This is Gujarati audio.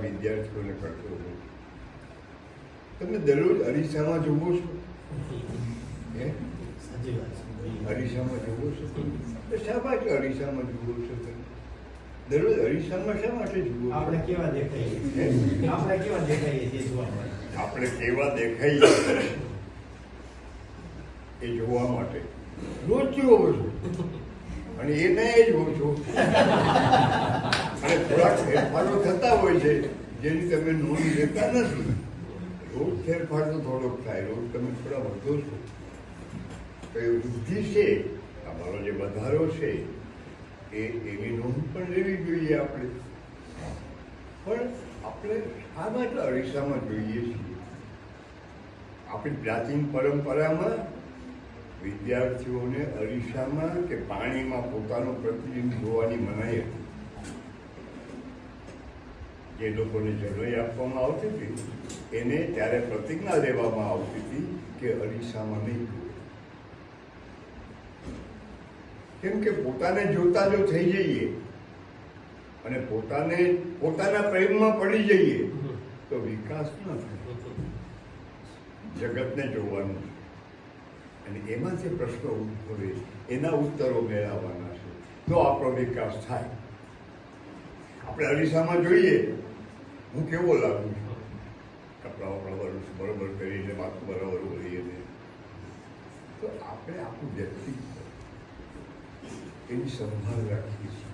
વિદ્યાર્થીઓને કરતો હોઉં. તમે દરરોજ અરીસામાં જોવો છો? અરીસામાં જોવો છો? શા માટે અરીસામાં જુઓ છો? તમે દરરોજ અરીસામાં શા માટે જુઓ? આપણે કેવા દેખાઈએ આપણે કેવા દેખાઈએ તે જોવા માટે. આપણે કેવા દેખાઈએ એ જોવા માટે રોજ જુઓ છો, અને એ ના એ જુઓ છો. અને થોડાક ફેરફારો થતા હોય છે જેની તમે નોંધ લેતા નથી. રોજ ફેરફાર તો થોડોક થાય, રોજ તમે થોડા વધો છો તો એ વૃદ્ધિ છે, તમારો જે વધારો છે એની નોંધ પણ લેવી જોઈએ આપણે. પણ આપણે શા માટે અરીસામાં જોઈએ છીએ? આપણી પ્રાચીન પરંપરામાં વિદ્યાર્થીઓને અરીસામાં કે પાણીમાં પોતાનું પ્રતિબિંબ જોવાની મનાઈ હતી. જે લોકોને જનોઈ આપવામાં આવતી હતી એને ત્યારે પ્રતિજ્ઞા લેવામાં આવતી હતી કે અરીસામાં નહીં જુએ. કેમ કે પોતાને જોતા જો થઈ જઈએ અને પોતાના પ્રેમમાં પડી જઈએ તો વિકાસ ન થાય. જગતને જોવાનું છે અને એમાં જે પ્રશ્નો ઉદ્ભવે એના ઉત્તરો મેળવવાના છે તો આપણો વિકાસ થાય. આપણે અરીસામાં જોઈએ હું કેવો લાગુ છું, કપડાઓ બરોબર કરીને માથું બરાબર ઓળીને, તો આપણે આપણું વ્યક્તિત્વ એની સંભાળ રાખીએ છીએ.